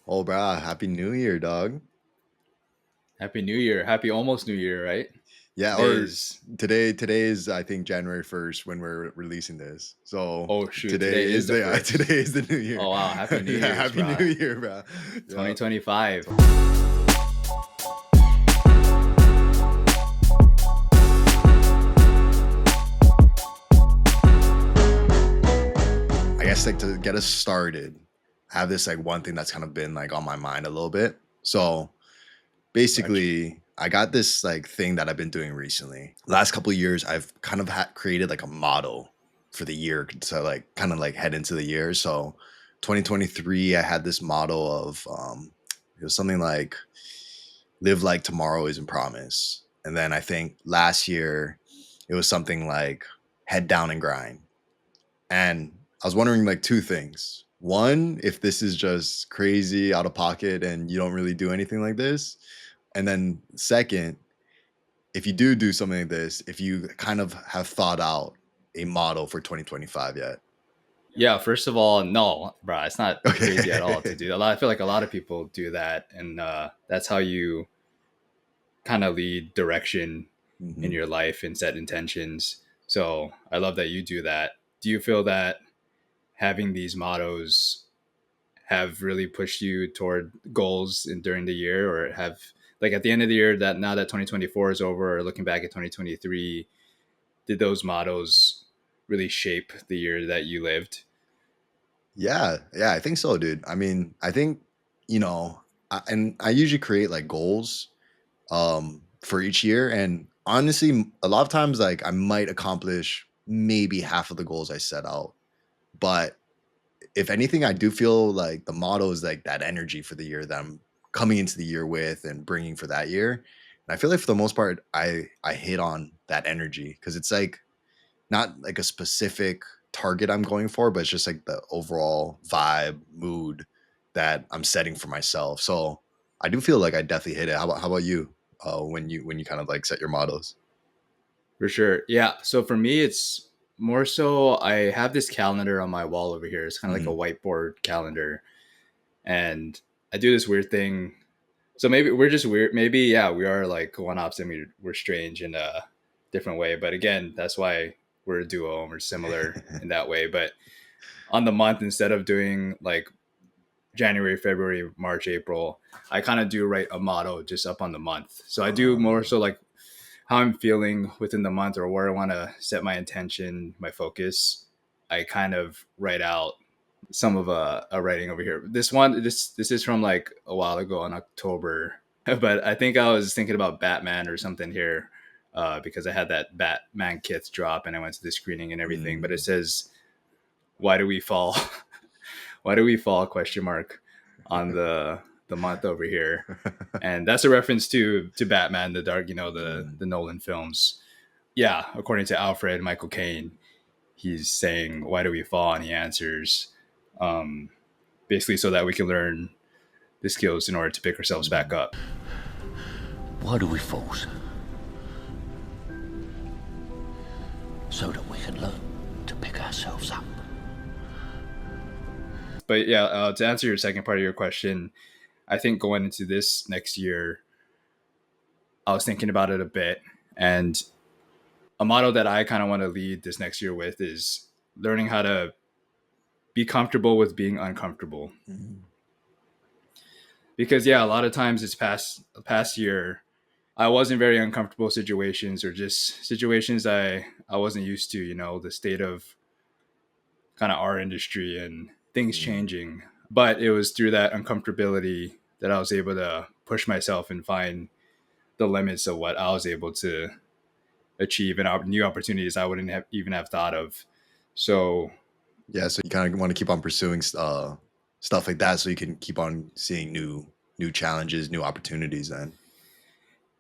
Oh, brah, happy New Year, dog. Happy New Year. Happy almost New Year, right? Yeah, Today or is today is I think January 1st when we're releasing this. So oh shoot, today today is is the the first. today is the New Year. Oh wow, Happy New Yeah, Year's, happy New bruh. Year, brah. Yep. 2025. I guess like to get us started, I have this like one thing that's kind of been like on my mind a little bit. So Gotcha. basically, I got this like thing that I've been doing recently. Last couple of years, I've kind of created like a model for the year to like kind of like head into the year. So 2023, I had this model of it was something like live like tomorrow isn't promise. And then I think last year it was something like head down and grind. And I was wondering like two things. One, if this is just crazy out of pocket and you don't really do anything like this. And then second, if you do something like this, if you kind of have thought out a model for 2025 yet. Yeah, first of all, no, bruh, it's not crazy at all to Okay. do that. I feel like a lot of people do that, and that's how you kind of lead direction in hmm your life and set intentions. So I love that you do that. Do you feel that having these mottos have really pushed you toward goals during the year, or have like at the end of the year, that now that 2024 is over, or looking back at 2023, did those mottos really shape the year that you lived? Yeah, I think so, dude. I mean, I think, you know, and I usually create like goals for each year. And honestly, a lot of times, like I might accomplish maybe half of the goals I set out. But if anything, I do feel like the motto is like that energy for the year that I'm coming into the year with and bringing for that year. And I feel like for the most part, I hit on that energy because it's like not like a specific target I'm going for, but it's just like the overall vibe, mood that I'm setting for myself. So I do feel like I definitely hit it. How about you? When you kind of like set your mottos. For sure. Yeah. So for me, it's more so I have this calendar on my wall over here. It's kind of like a hmm whiteboard calendar. And I do this weird thing. So maybe we're just weird. Maybe, yeah, we are like one ops and we're strange in a different way. But again, that's why we're a duo and we're similar in that way. But on the month, instead of doing like January, February, March, April, I kind of do write a motto just up on the month. So I do more uh, so like how I'm feeling within the month or where I want to set my intention, my focus. I kind of write out some of a writing over here. This is from like a while ago in October, but I think I was thinking about Batman or something here because I had that Batman kit drop and I went to the screening and everything. But it mm. says, "Why do we fall? Why do we fall?" Question mark on the month over here, and that's a reference to Batman, the dark, Mm. the Nolan films. Yeah, according to Alfred Michael Caine, he's saying, "Why do we fall?" And he answers, um, basically, so that we can learn the skills in order to pick ourselves back Mm. up. Why do we fall? So that we can learn to pick ourselves up. But yeah, to answer your second part of your question, I think going into this next year, I was thinking about it a bit, and a motto that I kind of want to lead this next year with is learning how to be comfortable with being uncomfortable. Mm. Because yeah, a lot of times this past year, I was in very uncomfortable situations or just situations I wasn't used to. The state of kind of our industry and things Mm. changing. But it was through that uncomfortability that I was able to push myself and find the limits of what I was able to achieve and new opportunities I wouldn't have even have thought of. So Yeah, so you kind of want to keep on pursuing stuff like that, so you can keep on seeing new challenges, new opportunities. Then.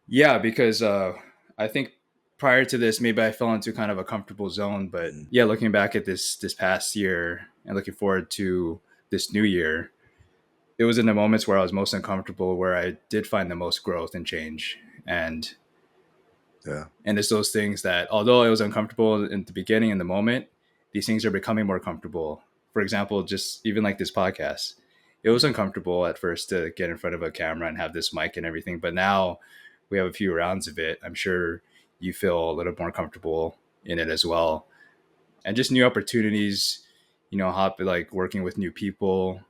yeah, because I think prior to this, maybe I fell into kind of a comfortable zone. But Mm. yeah, looking back at this past year and looking forward to this new year, it was in the moments where I was most uncomfortable where I did find the most growth and change. Yeah. And it's those things that, although it was uncomfortable in the beginning, in the moment, these things are becoming more comfortable. For example, just even like this podcast, it was uncomfortable at first to get in front of a camera and have this mic and everything. But now we have a few rounds of it. I'm sure you feel a little more comfortable in it as well. And just new opportunities, like working with new people,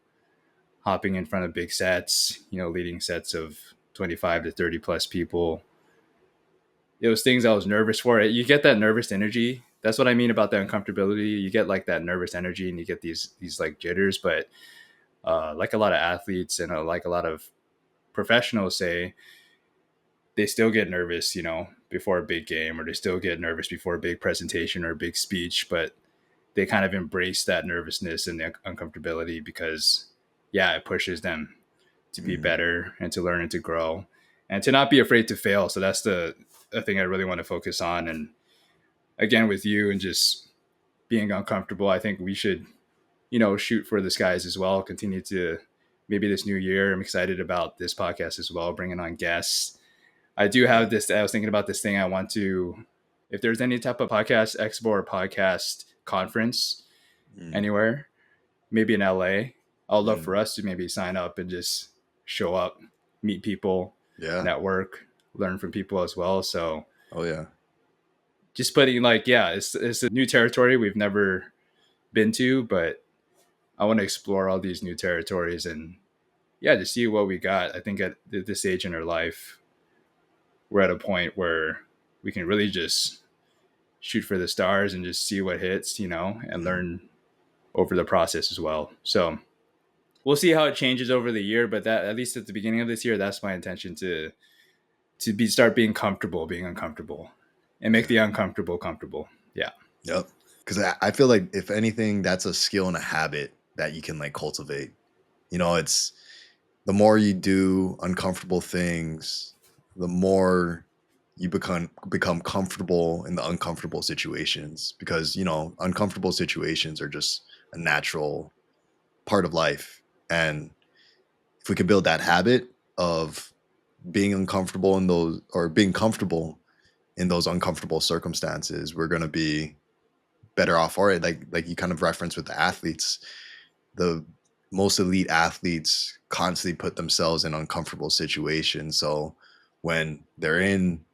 hopping in front of big sets, leading sets of 25 to 30 plus people. It was things I was nervous for. You get that nervous energy. That's what I mean about the uncomfortability. You get like that nervous energy and you get these like jitters. But like a lot of athletes and like a lot of professionals say, they still get nervous, before a big game, or they still get nervous before a big presentation or a big speech, but they kind of embrace that nervousness and the uncomfortability because, yeah, it pushes them to be Mhm. better and to learn and to grow and to not be afraid to fail. So that's the thing I really want to focus on. And again, with you and just being uncomfortable, I think we should, shoot for the skies as well. Continue to maybe this new year. I'm excited about this podcast as well, bringing on guests. I do Yeah. have this. I was thinking about this thing. I want to, if there's any type of podcast expo or podcast conference Mm. anywhere, maybe in LA, I'd love Mm. for us to maybe sign up and just show up, meet people, Yeah. network, learn from people as well. So Oh yeah. just putting like, yeah, it's a new territory we've never been to, but I want to explore all these new territories and yeah, to see what we got. I think at this age in our life, we're at a point where we can really just shoot for the stars and just see what hits, and Mm. learn over the process as well. So we'll see how it changes over the year, but that at least at the beginning of this year, that's my intention to start being comfortable, being uncomfortable, and make Yeah. the uncomfortable comfortable. Yeah. Yep. Because I feel like if anything, that's a skill and a habit that you can like cultivate. It's the more you do uncomfortable things, the more you become comfortable in the uncomfortable situations because uncomfortable situations are just a natural part of life. And if we could build that habit of being uncomfortable in those or being comfortable in those uncomfortable circumstances, we're going to be better off for it. Like you kind of referenced with the athletes, the most elite athletes constantly put themselves in uncomfortable situations. So when they're in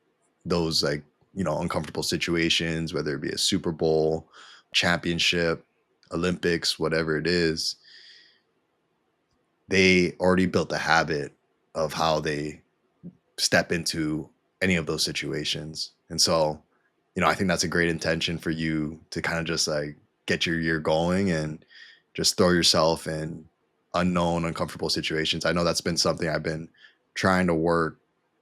those like, uncomfortable situations, whether it be a Super Bowl, championship, Olympics, whatever it is, they already built the habit of how they step into any of those situations. And so, I think that's a great intention for you to kind of just like get your year going and just throw yourself in unknown, uncomfortable situations. I know that's been something I've been trying to work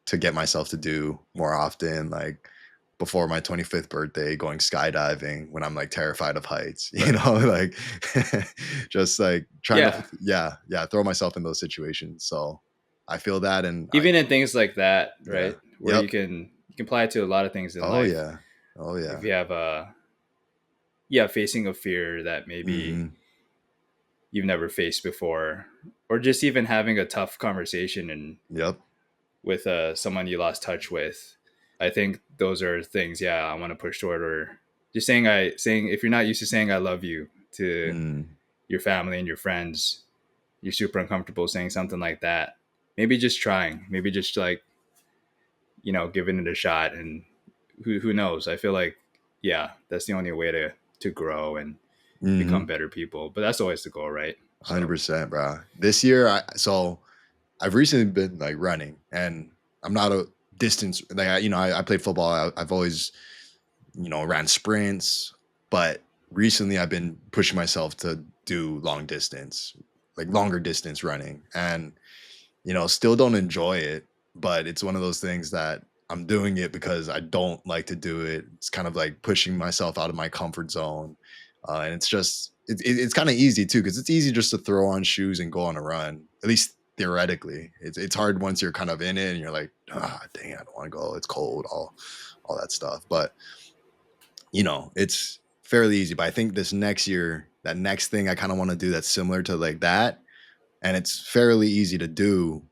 to get myself to do more often. Like before my 25th birthday, going skydiving when I'm like terrified of heights, Right. like just like trying to, Yeah. yeah, throw myself in those situations. So I feel that. And Even in things like that, yeah, right? Where yep. you can apply it to a lot of things in Oh life. yeah. Oh yeah. If you have yeah, facing a fear that maybe Hmm. you've never faced before, or just even having a tough conversation and Yep. with someone you lost touch with. I think those are things, yeah, I want to push toward. Or just saying if you're not used to saying I love you to Mm. your family and your friends, you're super uncomfortable saying something like that. Maybe just trying, maybe just like, giving it a shot. And who knows? I feel like, yeah, that's the only way to grow and become Hmm. better people. But that's always the goal, right? So 100%, bro. This year, I've recently been like running, and I'm not a distance like I played football. I've always ran sprints, but recently I've been pushing myself to do long distance, like longer distance running, and still don't enjoy it, but it's one of those things that I'm doing it because I don't like to do it. It's kind of like pushing myself out of my comfort zone. And it's just, it's kind of easy too, because it's easy just to throw on shoes and go on a run, at least theoretically. It's hard once you're kind of in it and you're like, ah, dang, I don't want to go. It's cold, all that stuff. But, it's fairly easy. But I think this next year, that next thing I kind of want to do that's similar to like that, and it's fairly easy to do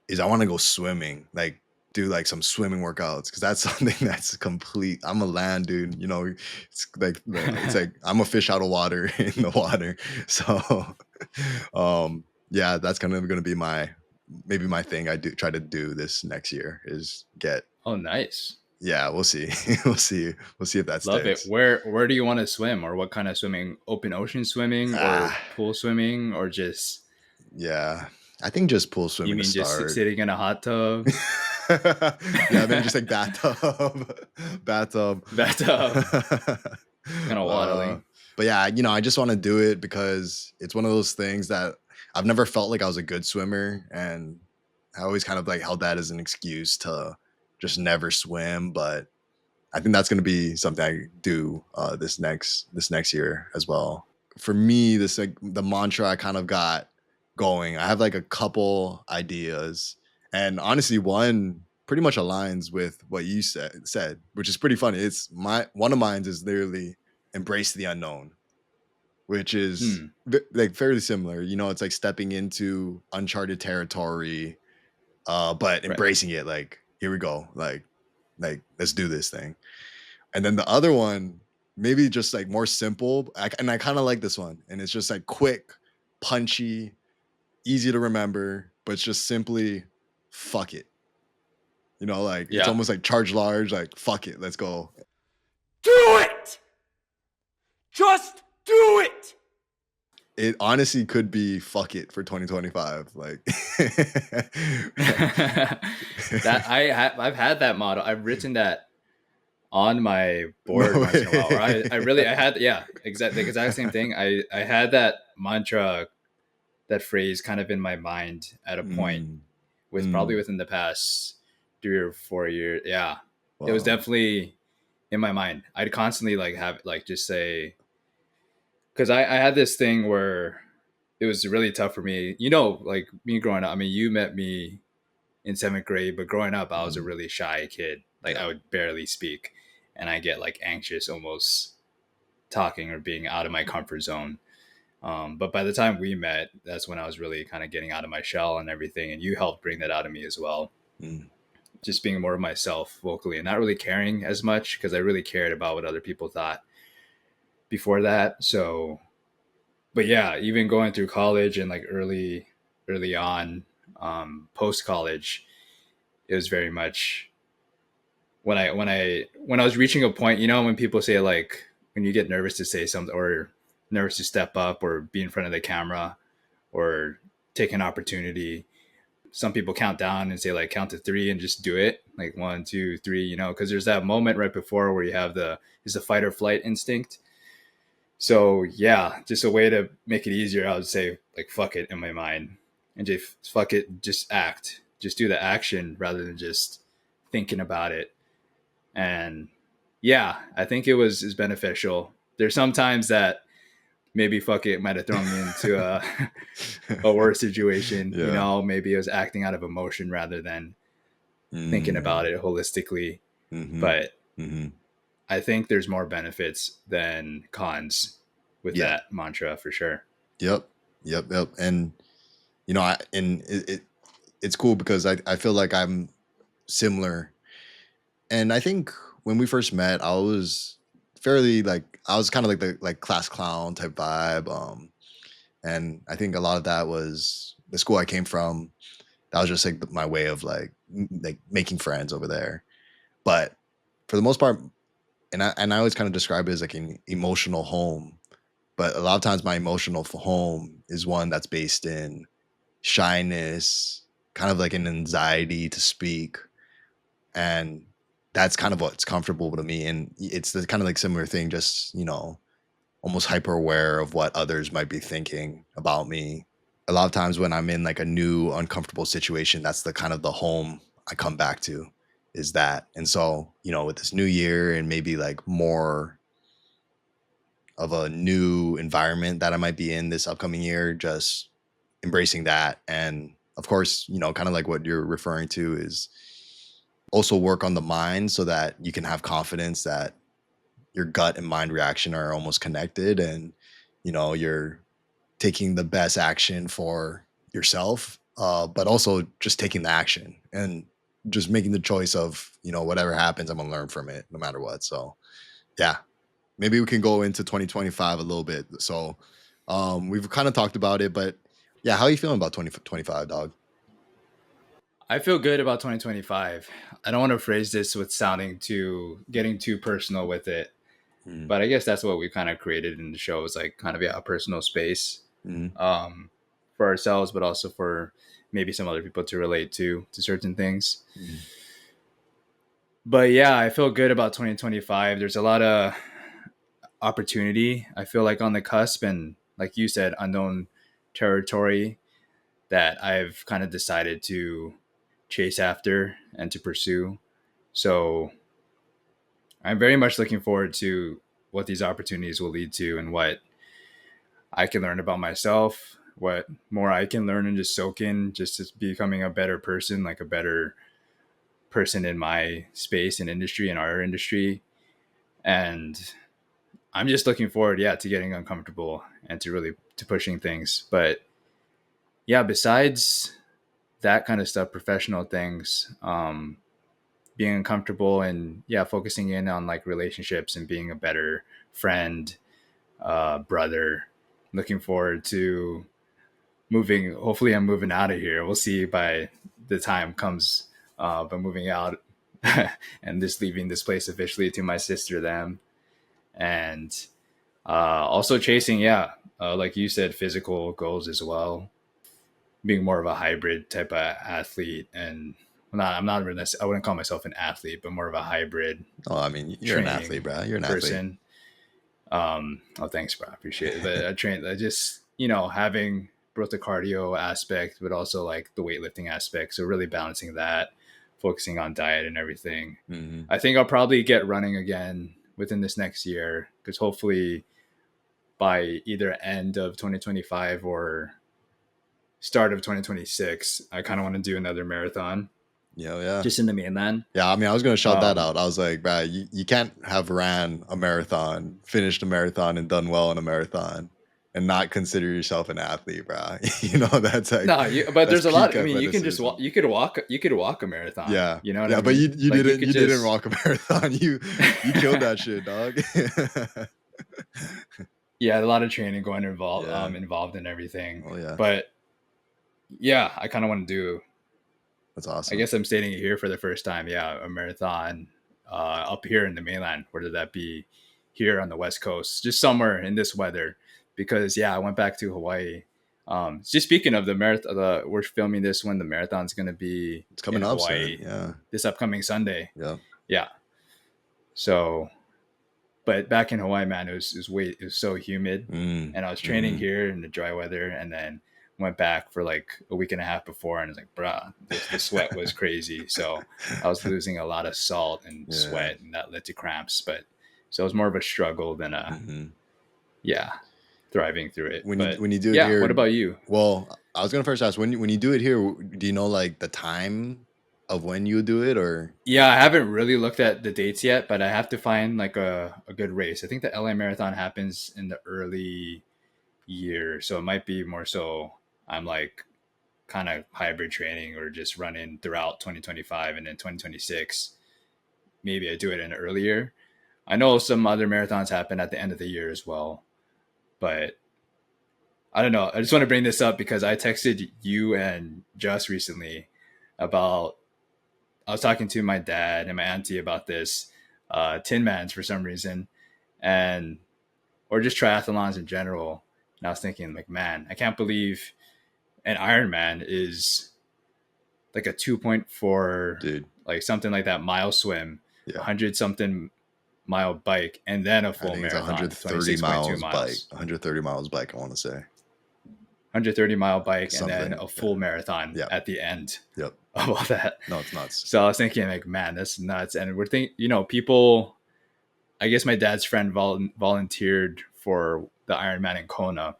is I want to go swimming, like do like some swimming workouts because that's something that's complete. I'm a land dude, it's like I'm a fish out of water in the water. So, Yeah, that's kind of gonna be my maybe my thing I do try to do this next year is get Oh, nice. yeah, we'll see. We'll see. We'll see if that Love it. sticks. Where do you want to swim, or what kind of swimming? Open ocean swimming, or Ah, pool swimming, or just yeah. I think just pool you swimming to mean just start. sitting in a hot tub? Yeah, maybe just like bathtub. Bathtub. Bathtub, kind of uh, waddling. but yeah, I just want to do it because it's one of those things that I've never felt like I was a good swimmer, and I always kind of like held that as an excuse to just never swim. But I think that's going to be something I do this next year as well. For me, this like the mantra I kind of got going. I have like a couple ideas, and honestly, one pretty much aligns with what you said, which is pretty funny. It's my one of mine is literally embrace the unknown, which is Hmm. like fairly similar. It's like stepping into uncharted territory, but Right. embracing it. Like here we go. Like let's do this thing. And then the other one, maybe just like more simple. And I kind of like this one. And it's just like quick, punchy, easy to remember, but it's just simply fuck it. Like it's Yeah. almost like charge large, like fuck it, let's go. Do it! Just do it! It honestly could be fuck it for 2025. Like I've had that motto. I've written that on my board no once in a while. Or way. I really I had yeah, exactly the exact same thing. I had that mantra, that phrase kind of in my mind at a point Mm, with probably mm, within the past 3 or 4 years. Yeah. It was wow. definitely in my mind. I'd constantly like have like just say, because I had this thing where it was really tough for me. Like me growing up. I mean, you met me in seventh grade, but growing up, I was a Mm, really shy kid. Like yeah. I would barely speak, and I get like anxious almost talking or being out of my comfort zone. But by the time we met, that's when I was really kind of getting out of my shell and everything. And you helped bring that out of me as well. Mm, Just being more of myself vocally and not really caring as much, because I really cared about what other people thought before that. So, but yeah, even going through college and like early on, post college, it was very much when I was reaching a point, when people say like when you get nervous to say something or nervous to step up or be in front of the camera or take an opportunity, some people count down and say like count to three and just do it, like 1, 2, 3, because there's that moment right before where you have the fight or flight instinct. So yeah, just a way to make it easier, I would say like fuck it in my mind, and just fuck it, just act, just do the action rather than just thinking about it. And yeah, I think it was is beneficial. There's sometimes that maybe fuck it might have thrown me into a worse situation. yeah. Maybe it was acting out of emotion rather than thinking about Mm, it holistically. mm-hmm, But mm-hmm. I think there's more benefits than cons with Yeah. that mantra for sure. Yep. Yep. Yep. And it's cool because I feel like I'm similar. And I think when we first met, I was fairly like I was kind of like the like class clown type vibe. And I think a lot of that was the school I came from. That was just like my way of like making friends over there. But for the most part, and I always kind of describe it as like an emotional home. But a lot of times my emotional home is one that's based in shyness, kind of like an anxiety to speak, and that's kind of what's comfortable to me. And it's the kind of like similar thing, just almost hyper aware of what others might be thinking about me. A lot of times when I'm in like a new uncomfortable situation, that's the kind of the home I come back to, is that. And so with this new year and maybe like more of a new environment that I might be in this upcoming year, just embracing that. And of course, kind of like what you're referring to is also work on the mind so that you can have confidence that your gut and mind reaction are almost connected, and you're taking the best action for yourself, but also just taking the action and just making the choice of whatever happens, I'm gonna learn from it no matter what. So yeah, maybe we can go into 2025 a little bit. So we've kind of talked about it, but Yeah, how are you feeling about 2025, dog? I feel good about 2025. I don't want to phrase this with getting too personal with it, Mm, but I guess that's what we kind of created in the show is like kind of a personal space mm, um, for ourselves, but also for maybe some other people to relate to certain things. mm, But yeah, I feel good about 2025. There's a lot of opportunity. I feel like on the cusp and like you said, unknown territory that I've kind of decided to chase after and to pursue. So I'm very much looking forward to what these opportunities will lead to and what I can learn about myself, what more I can learn and just soak in, just as becoming a better person, like a better person in my space and industry and our industry. And I'm just looking forward, yeah, to getting uncomfortable and to really to pushing things. But yeah, besides that kind of stuff, professional things, being uncomfortable and yeah, focusing in on like relationships and being a better friend, brother. Looking forward to moving. Hopefully, I'm moving out of here. We'll see by the time comes. But moving out and just leaving this place officially to my sister, them, and also chasing, yeah, like you said, physical goals as well. Being more of a hybrid type of athlete, and I'm not really. I wouldn't call myself an athlete, but more of a hybrid Oh, I mean, you're an athlete, training bro. You're an athlete. person. Oh, thanks, bro. I appreciate it. But I train. I just having both the cardio aspect, but also like the weightlifting aspect. So really balancing that, focusing on diet and everything. Hmm. I think I'll probably get running again within this next year because hopefully by either end of 2025 or start of 2026, I kind of want to do another marathon Yeah, yeah. just in the mainland. Yeah, I mean, I was gonna shout that Um, out. I was like, bro, you can't have ran a marathon, finished a marathon, and done well in a marathon, and not consider yourself an athlete, bro. You know, that's like no, but that's there's a lot. peak I mean, you can just athleticism. walk. You could walk. You could walk a marathon. Yeah, You know what I yeah, but mean? you Like you didn't could you didn't just walk a marathon. You killed that shit, dog. yeah, a lot of training going Yeah. involved in everything. Oh yeah, But yeah, I kind of want to do. that's I awesome. guess I'm stating it here for the first time. Yeah, a marathon up here in the mainland, whether that be here on the West Coast, just somewhere in this weather. Because yeah, I went back to Hawaii. Just speaking of the marathon, we're filming this when the marathon's going to be It's in coming up soon. Hawaii Yeah, this upcoming Sunday. yeah. Yeah, so but back in Hawaii, man, it was so humid, Mm, and I was training mm. here in the dry weather, and then went back for like a week and a half before, and it's like, bruh, the sweat was crazy. So I was losing a lot of salt and Yeah. sweat, and that led to cramps. But so it was more of a struggle than Hmm. yeah, thriving through it. When you But when you do it yeah, what here, about you? well, I was gonna first ask when you do it here, do you know like the time of when you do it or? Yeah, I haven't really looked at the dates yet, but I have to find like a good race. I think the LA Marathon happens in the early year, so it might be more so I'm like kind of hybrid training or just running throughout 2025 and then 2026. Maybe I do it in earlier. I know some other marathons happen at the end of the year as well, but I don't know. I just want to bring this up because I texted you and Just recently about I was talking to my dad and my auntie about this Tin Mans for some reason, and or just triathlons in general. And I was thinking, like, man, I can't believe an Ironman is like a 2.4, Dude, like something like that mile swim, yeah. 100 something mile bike, and then a I full think it's marathon, 130 26.2 miles bike. miles, 130 miles bike, I want to say. 130-mile bike, and then Something. a Yeah. full marathon Yeah. at the end Yep. of all that. No, it's nuts. So I was thinking, like, man, that's nuts. And we're thinking, people, I guess my dad's friend volunteered for the Ironman in Kona.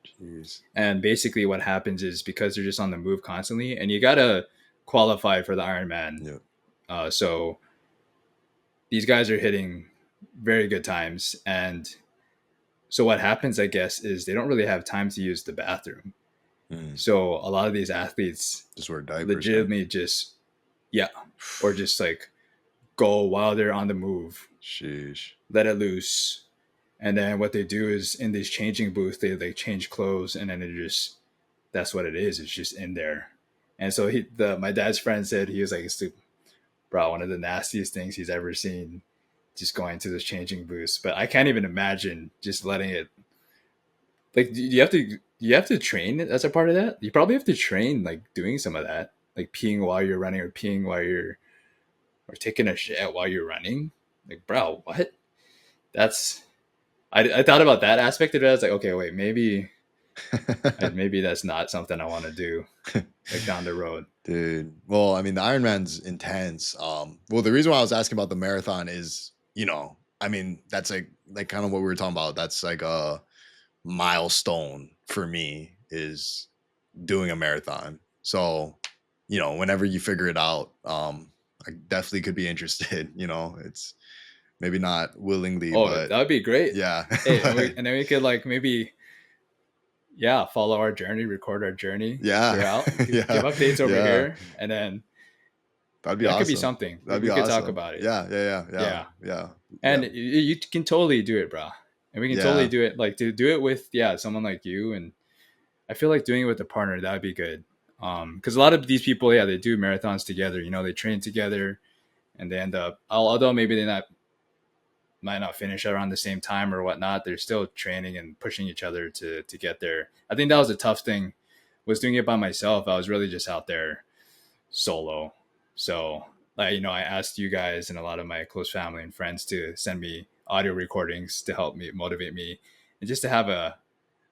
Jeez. And basically, what happens is because they're just on the move constantly, and you got to qualify for the Ironman. Yep. So these guys are hitting very good times. And so what happens, I guess, is they don't really have time to use the bathroom. Mm. So a lot of these athletes Just wear diapers, man. legitimately just, yeah, or just like go while they're on the move, Sheesh. let it loose. And then what they do is in this changing booth, they like change clothes and then they just that's what it is. It's just in there. And so my dad's friend said he was like, it's bro, one of the nastiest things he's ever seen, just going to this changing booth. But I can't even imagine just letting it. Like, do you have to train as a part of that? You probably have to train like doing some of that, like peeing while you're running, or peeing while you're, or taking a shit while you're running. Like, bro, what? That's I thought about that aspect of it. I was like, okay, wait, maybe that's not something I want to do like down the road. Dude, well, I mean, the Ironman's intense. Well, the reason why I was asking about the marathon is, I mean, that's like kind of what we were talking about. That's like a milestone for me is doing a marathon. So, whenever you figure it out, I definitely could be interested. It's maybe not willingly, Oh, but that would be great. yeah. Hey, and then we could like maybe, yeah, follow our journey, record our journey Yeah. throughout, give Yeah. updates over Yeah. here, and then That'd be that could be awesome. something That'd be we could talk awesome. about it. Yeah. Yeah. Yeah. Yeah. Yeah, Yeah. and Yeah. you can totally do it, bro. And we can totally Yeah. do it, like to do it with, yeah, someone like you. And I feel like doing it with a partner, that would be good. Because a lot of these people, yeah, they do marathons together. They train together, and they end up, although maybe they might not finish around the same time or whatnot, they're still training and pushing each other to get there. I think that was a tough thing, was doing it by myself. I was really just out there solo. So, like, I asked you guys and a lot of my close family and friends to send me audio recordings to help me motivate me, and just to have a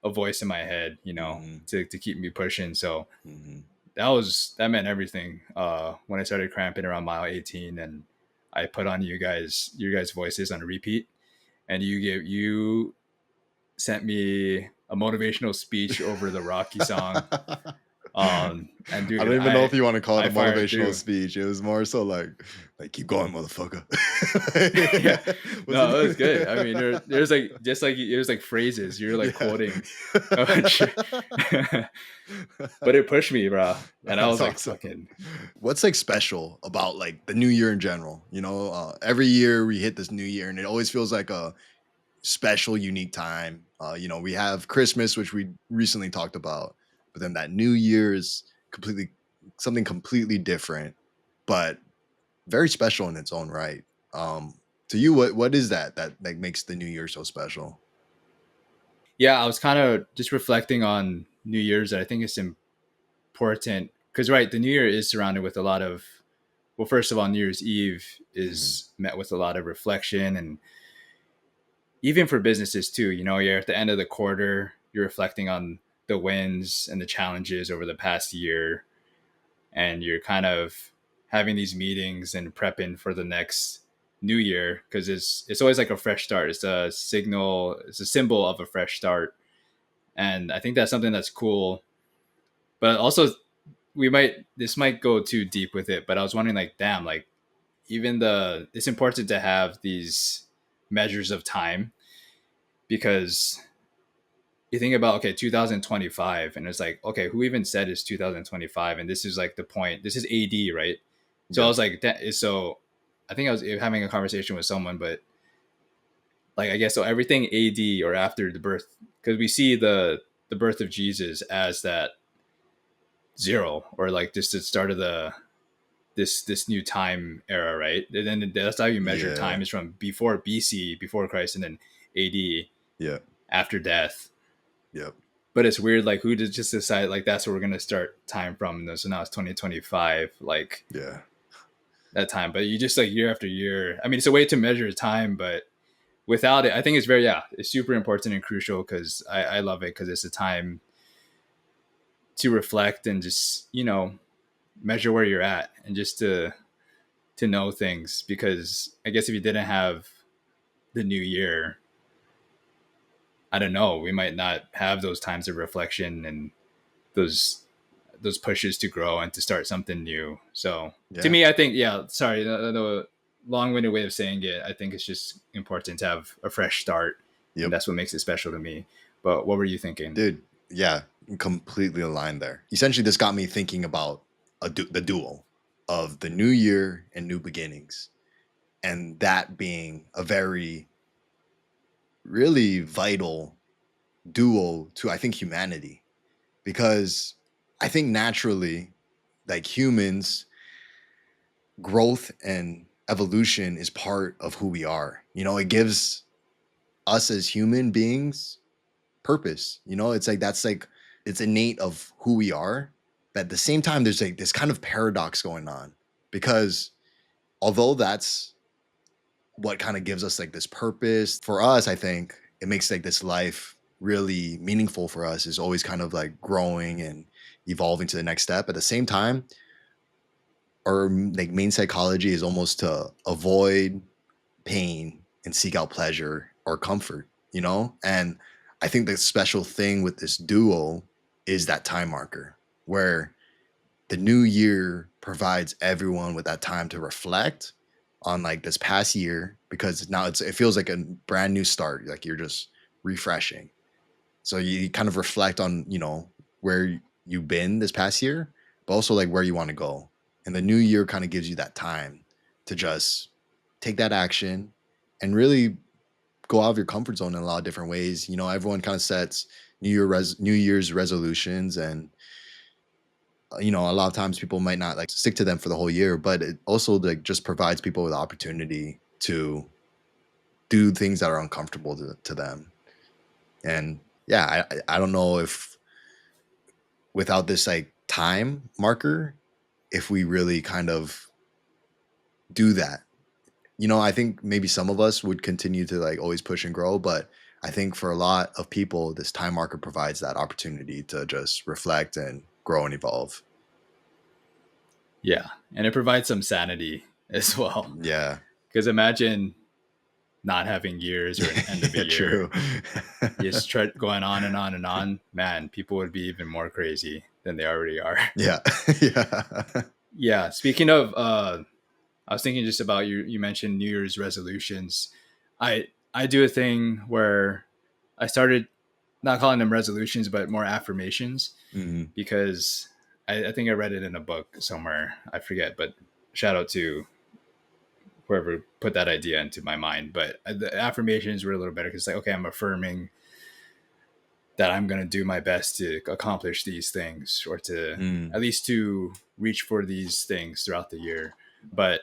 voice in my head, Hmm. to keep me pushing. So Hmm. that meant everything. When I started cramping around mile 18, and I put on your guys' voices on repeat, and you sent me a motivational speech over the Rocky song. And I dude, don't even know if you want to call it I a fired motivational through. speech. It was more so like keep going, motherfucker. Yeah, Was no, it was good. I mean, it? there's like, just like it was like phrases you're like Yeah. quoting a bunch. But it pushed me, bro, and I That's was like, awesome. fucking. What's like special about like the new year in general? Every year we hit this new year and it always feels like a special, unique time. We have Christmas, which we recently talked about, but then that New Year is completely something completely different, but very special in its own right. To you, what is that like makes the New Year so special? Yeah, I was kind of just reflecting on New Year's. I think it's important because, right, the New Year is surrounded with a lot of, well, first of all, New Year's Eve Hmm. is met with a lot of reflection, and even for businesses too. You're at the end of the quarter, you're reflecting on the wins and the challenges over the past year, and you're kind of having these meetings and prepping for the next new year, because it's always like a fresh start. It's a signal, it's a symbol of a fresh start. And I think that's something that's cool. But also, this might go too deep with it, but I was wondering, like, damn, like, even it's important to have these measures of time, because you think about, okay, 2025, and it's like, okay, who even said it's 2025? And this is like the point. This is AD, right? So I Yep. was like, that is so. I think I was having a conversation with someone, but like, I guess so. Everything AD, or after the birth, because we see the birth of Jesus as that zero, or like just the start of this new time era, right? And then that's how you measure Yeah. time, is from before BC, before Christ, and then AD, Yep. after death. Yep. But it's weird, like, who did just decide like that's where we're gonna start time from? So now it's 2025, like Yeah. that time. But you just, like, year after year. I mean, it's a way to measure time, but without it, I think it's very, yeah, it's super important and crucial, because I love it, because it's a time to reflect and just, measure where you're at, and just to know things. Because I guess if you didn't have the new year, I don't know, we might not have those times of reflection, and those pushes to grow and to start something new. So to Yeah. me, I think, yeah, sorry, the long-winded way of saying it, I think it's just important to have a fresh start, and Yep. that's what makes it special to me. But what were you thinking? Dude, yeah, completely aligned there. Essentially, this got me thinking about the duel of the new year and new beginnings, and that being a very, really vital duel to, I think, humanity. because I think naturally, like humans, growth and evolution is part of who we are. It gives us as human beings purpose. It's like that's like it's innate of who we are. But at the same time, there's like this kind of paradox going on because although that's what kind of gives us like this purpose for us, I think it makes like this life really meaningful for us is always kind of like growing and evolving to the next step. At the same time, our like main psychology is almost to avoid pain and seek out pleasure or comfort. And I think the special thing with this duo is that time marker where the new year provides everyone with that time to reflect on like this past year because now it feels like a brand new start, like you're just refreshing. So you kind of reflect on, where you've been this past year, but also like where you want to go. And the new year kind of gives you that time to just take that action and really go out of your comfort zone in a lot of different ways. Everyone kind of sets New Year's resolutions, and a lot of times people might not like stick to them for the whole year, but it also like just provides people with the opportunity to do things that are uncomfortable to them. And yeah, I don't know if without this like time marker, if we really kind of do that. I think maybe some of us would continue to like always push and grow, but I think for a lot of people, this time marker provides that opportunity to just reflect and grow and evolve. Yeah, and it provides some sanity as well. Yeah. Because imagine not having years or an end of a Yeah, year. true. You just try going on and on and on. Man, people would be even more crazy than they already are. Yeah. Yeah. Yeah. Speaking of, I was thinking just about you. You mentioned New Year's resolutions. I do a thing where I started not calling them resolutions, but more affirmations Mhm. because I think I read it in a book somewhere. I forget, but shout out to whoever put that idea into my mind. But the affirmations were a little better because like, okay, I'm affirming that I'm going to do my best to accomplish these things or to Mm. at least to reach for these things throughout the year. But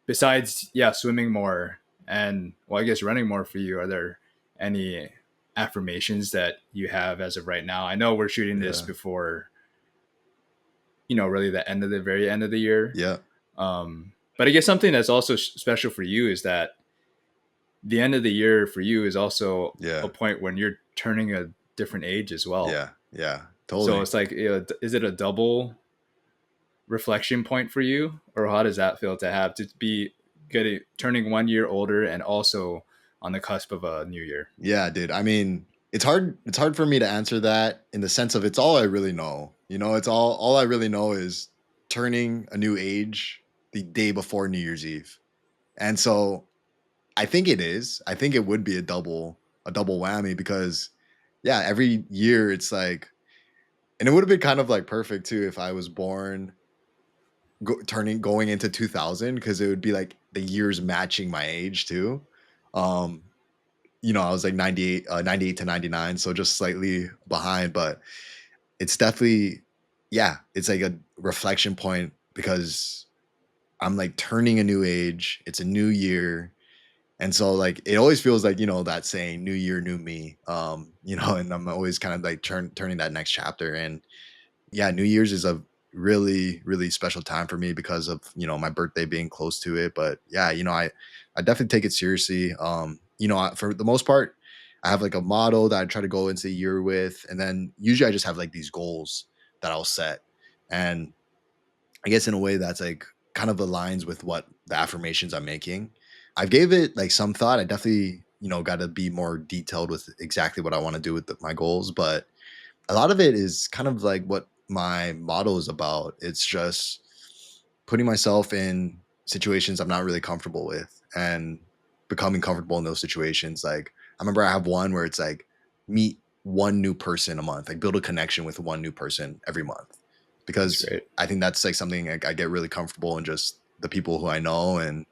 besides, yeah, swimming more and well, I guess running more for you, are there any affirmations that you have as of right now? I know we're shooting this Yeah. before, really the end of the very end of the year. Yeah. But I guess something that's also special for you is that the end of the year for you is also a Yeah. point when you're turning a different age as well. Yeah. Yeah. So Totally. it's like, is it a double reflection point for you, or how does that feel to have to be getting turning 1 year older and also on the cusp of a new year? Yeah, dude. I mean, it's hard for me to answer that in the sense of it's all I really know. It's all I really know is turning a new age the day before New Year's Eve. And so I think it is. I think it would be a double whammy because yeah, every year it's like and it would have been kind of like perfect too if I was born going into 2000 because it would be like the years matching my age too. Um I was like 98 to 99, so just slightly behind, but it's definitely, yeah, it's like a reflection point because I'm like turning a new age. It's a new year. And so like it always feels like, that saying new year, new me. And I'm always kind of like turning that next chapter. And yeah, New Year's is a really, really special time for me because of, my birthday being close to it. But yeah, I definitely take it seriously. For the most part, I have like a motto that I try to go into the year with. And then usually I just have like these goals that I'll set. And I guess in a way that's like kind of aligns with what the affirmations I'm making. I've gave it like some thought. I definitely, got to be more detailed with exactly what I want to do with my goals. But a lot of it is kind of like what my motto is about. It's just putting myself in situations I'm not really comfortable with and becoming comfortable in those situations. Like I remember I have one where it's like meet one new person a month, like build a connection with one new person every month. That's Because great. I think that's like something like I get really comfortable in just the people who I know and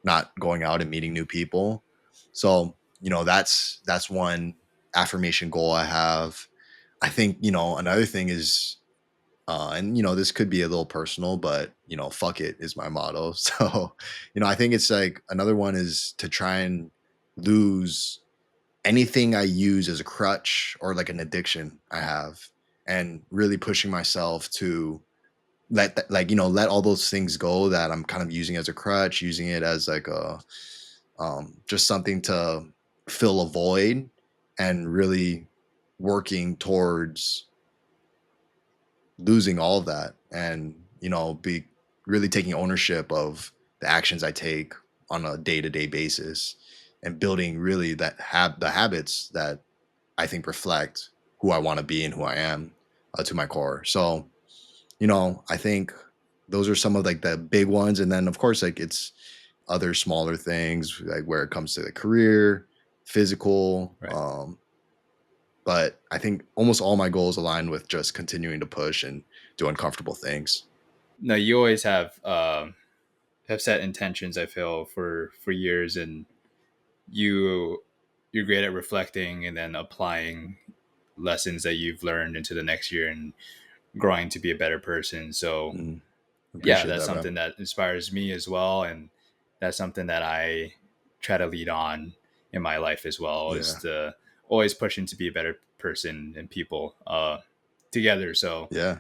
not going out and meeting new people. So, that's one affirmation goal I have. I think, another thing is, and this could be a little personal, but fuck it is my motto. So, I think it's like another one is to try and lose anything I use as a crutch or like an addiction I have, and really pushing myself to let all those things go that I'm kind of using as a crutch, using it as like a just something to fill a void, and really working towards losing all of that, and be really taking ownership of the actions I take on a day-to-day basis, and building really the habits that I think reflect who I want to be and who I am, to my core. So, I think those are some of like the big ones. And then of course, like it's other smaller things like where it comes to the career, physical. Right. But I think almost all my goals align with just continuing to push and do uncomfortable things. No, you always have set intentions. I feel for years, and you you're great at reflecting and then applying lessons that you've learned into the next year and growing to be a better person. So Mm, yeah, appreciate that's that, bro. something that inspires me as well, and that's something that I try to lead on in my life as well, is Yeah. to always pushing to be a better person and people together. So Yeah.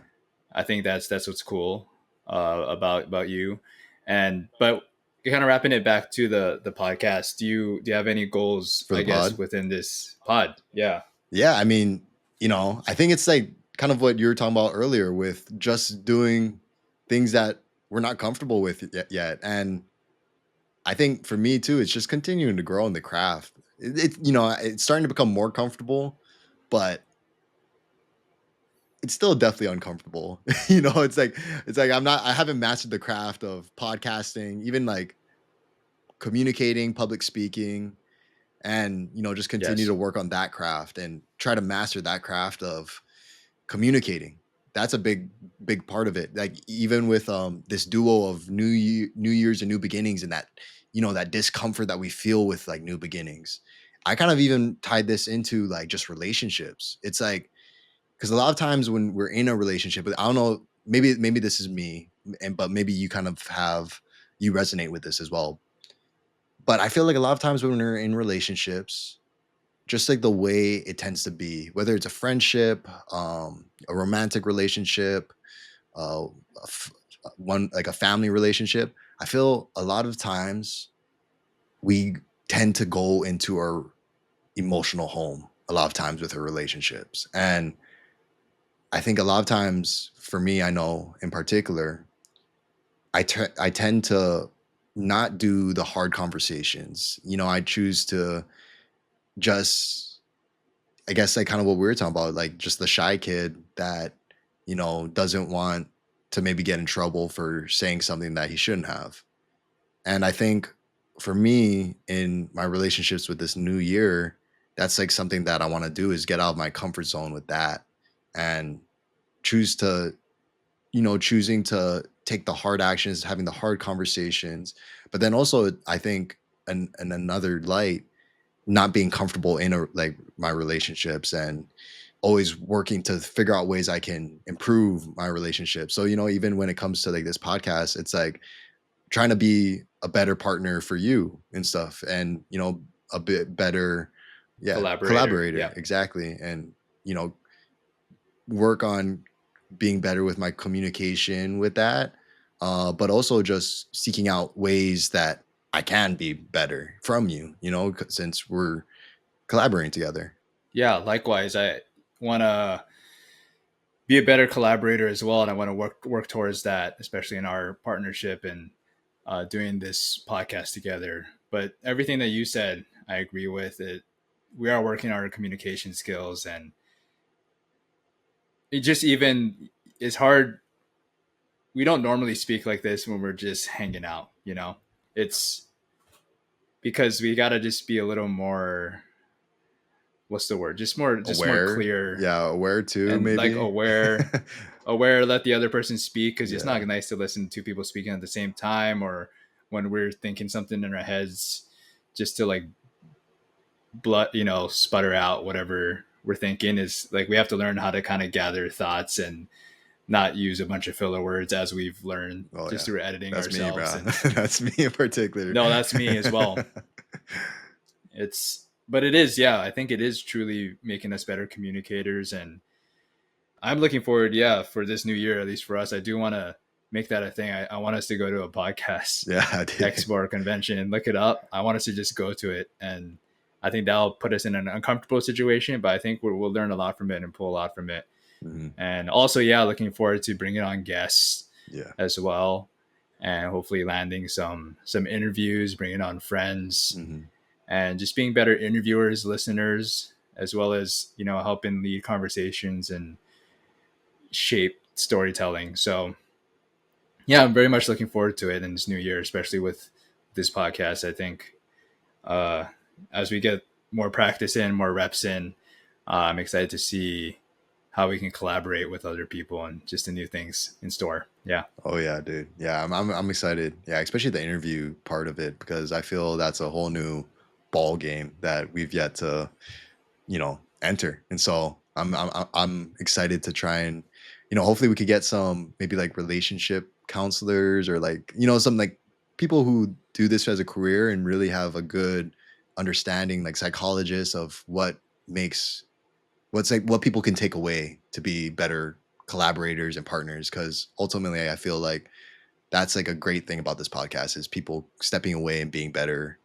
I think that's what's cool about you. And but kind of wrapping it back to the podcast, do you have any goals, For I the guess, pod. within this pod? Yeah. Yeah. I mean, I think it's like kind of what you were talking about earlier with just doing things that we're not comfortable with yet. And I think for me too, it's just continuing to grow in the craft. It's starting to become more comfortable, but it's still definitely uncomfortable. It's like I haven't mastered the craft of podcasting, even like communicating, public speaking, and just continue Yes. to work on that craft and try to master that craft of communicating. That's a big part of it. Like even with this duo of new years and new beginnings, and that that discomfort that we feel with like new beginnings. I kind of even tied this into like just relationships. It's like, because a lot of times when we're in a relationship, I don't know, maybe this is me, but maybe you kind of you resonate with this as well. But I feel like a lot of times when we're in relationships, just like the way it tends to be, whether it's a friendship, a romantic relationship, uh, a f- one like a family relationship, I feel a lot of times we tend to go into our emotional home a lot of times with our relationships. And I think a lot of times for me, I know in particular, I tend to not do the hard conversations. I choose to just, I guess, like kind of what we were talking about, like just the shy kid that, doesn't want to maybe get in trouble for saying something that he shouldn't have. And I think for me in my relationships with this new year, that's like something that I want to do is get out of my comfort zone with that, and choose to choosing to take the hard actions, having the hard conversations, but then also I think in another light, not being comfortable in like my relationships, and always working to figure out ways I can improve my relationship. So, even when it comes to like this podcast, it's like trying to be a better partner for you and stuff, and a bit better, yeah, Collaborator. collaborator, Yeah. exactly. And you know work on being better with my communication with that, but also just seeking out ways that I can be better from you, since we're collaborating together. Yeah, likewise. I want to be a better collaborator as well, and I want to work towards that, especially in our partnership and doing this podcast together. But everything that you said, I agree with it. We are working on our communication skills, and it just even is hard. We don't normally speak like this when we're just hanging out. It's because we got to just be a little more, what's the word, just more Aware, clear yeah, aware too, and like maybe. aware, let the other person speak, because it's not Yeah, nice to listen to two people speaking at the same time, or when we're thinking something in our heads, just to like blood sputter out whatever we're thinking is like we have to learn how to kind of gather thoughts and not use a bunch of filler words as we've learned Oh just yeah, through editing that's me, ourselves. bro. And That's me in particular. no, that's me as well. But it is, yeah, I think it is truly making us better communicators. And I'm looking forward, yeah, for this new year, at least for us. I do want to make that a thing. I want us to go to a podcast Yeah, dude. expo or convention and look it up. I want us to just go to it. And I think that'll put us in an uncomfortable situation, but I think we'll learn a lot from it and pull a lot from it. Mhm. And also, yeah, looking forward to bringing on guests Yeah. as well, and hopefully landing some interviews, bringing on friends, Mhm. and just being better interviewers, listeners, as well as helping lead conversations and shape storytelling. So yeah, I'm very much looking forward to it in this new year, especially with this podcast. I think uh, as we get more practice in, more reps in, I'm excited to see how we can collaborate with other people and just the new things in store. Yeah. Oh yeah, dude. Yeah, I'm excited. Yeah, especially the interview part of it because I feel that's a whole new ball game that we've yet to, enter. And so I'm excited to try and, hopefully we could get some maybe like relationship counselors or like, some like people who do this as a career and really have a good understanding, like psychologists of makes what's like what people can take away to be better collaborators and partners. Cause ultimately I feel like that's like a great thing about this podcast is people stepping away and being better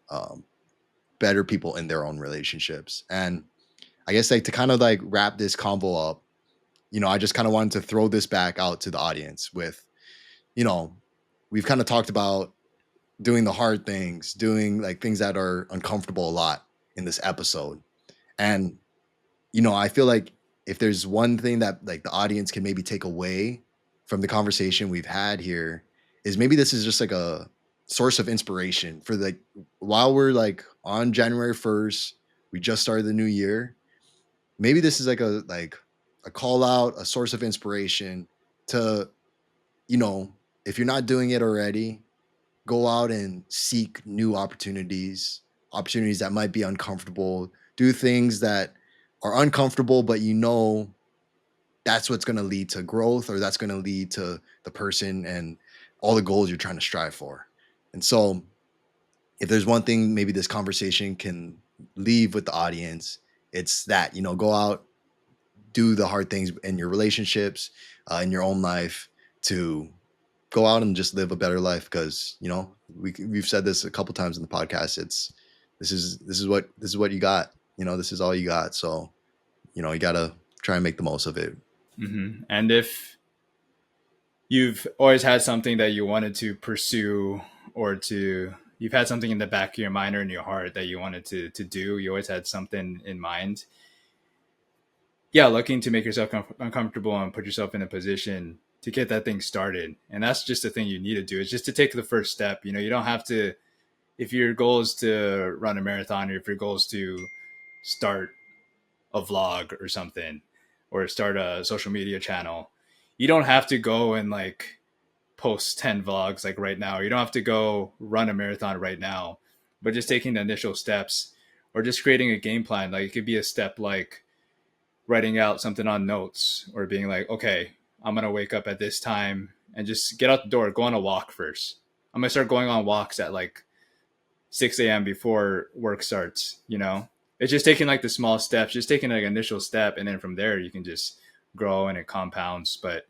people in their own relationships. And I guess like to kind of like wrap this convo up, I just kind of wanted to throw this back out to the audience with, you know, we've kind of talked about doing the hard things, doing like things that are uncomfortable a lot in this episode. And, I feel like if there's one thing that like the audience can maybe take away from the conversation we've had here is maybe this is just like a source of inspiration for like while we're like on January 1st, we just started the new year. Maybe this is like a call out, a source of inspiration to, you know, if you're not doing it already, go out and seek new opportunities that might be uncomfortable, do things that are uncomfortable, but that's what's going to lead to growth or that's going to lead to the person and all the goals you're trying to strive for. And so, if there's one thing maybe this conversation can leave with the audience, it's that, go out, do the hard things in your relationships, in your own life to go out and just live a better life because we've said this a couple times in the podcast. It's this is what you got. This is all you got. So you gotta try and make the most of it. And if you've always had something that you wanted to pursue or you've had something in the back of your mind or in your heart that you wanted to do, you always had something in mind. Yeah, looking to make yourself uncomfortable and put yourself in a position to get that thing started. And that's just the thing you need to do, is just to take the first step. You don't have to, if your goal is to run a marathon or if your goal is to start a vlog or something or start a social media channel, you don't have to go and like post 10 vlogs like right now. You don't have to go run a marathon right now, but just taking the initial steps or just creating a game plan. Like it could be a step like writing out something on notes or being like, okay, I'm going to wake up at this time and just get out the door, go on a walk first. I'm going to start going on walks at like 6 a.m. before work starts. It's just taking like the small steps, just taking like an initial step. And then from there, you can just grow and it compounds. But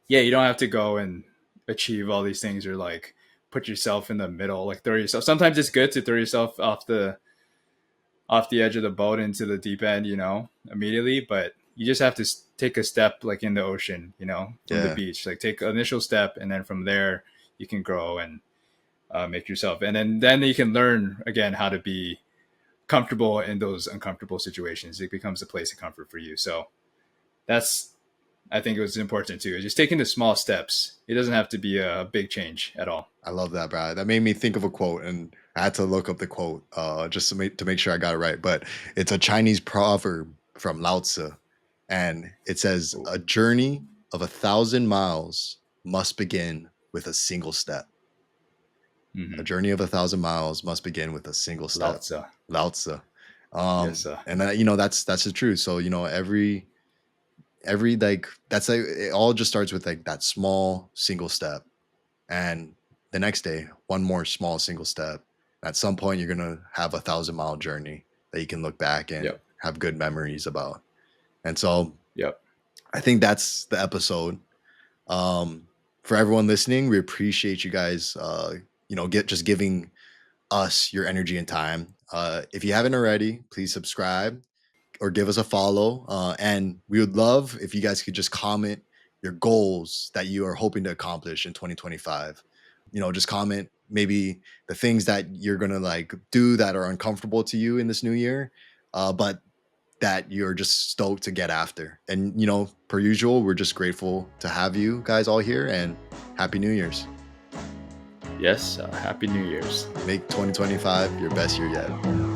yeah, you don't have to go and achieve all these things or like put yourself in the middle, like throw yourself. Sometimes it's good to throw yourself off the edge of the boat into the deep end, immediately. But you just have to take a step like in the ocean, from the Yeah. beach, like take an initial step. And then from there, you can grow and make yourself. And then you can learn again how to be comfortable in those uncomfortable situations. It becomes a place of comfort for you. So that's, I think it was important too. Just taking the small steps. It doesn't have to be a big change at all. I love that, Brad. That made me think of a quote, and I had to look up the quote just to make sure I got it right. But it's a Chinese proverb from Lao Tzu, and it says, "A journey of 1,000 miles must begin with a single step." Mm-hmm. A journey of 1,000 miles must begin with a single Lao step. Tzu. Lao Tzu. Yes. And that's the truth. So every like that's like it all just starts with like that small single step, and the next day one more small single step. At some point you're gonna have 1,000-mile journey that you can look back and Yep. have good memories about. And so Yep. I think that's the episode. um for everyone listening, we appreciate you guys get just giving us your energy and time. If you haven't already, please subscribe or give us a follow. And we would love if you guys could just comment your goals that you are hoping to accomplish in 2025. Just comment maybe the things that you're gonna like do that are uncomfortable to you in this new year, but that you're just stoked to get after. And per usual, we're just grateful to have you guys all here, and happy New Year's. Yes. Happy New Year's. Make 2025 your best year yet.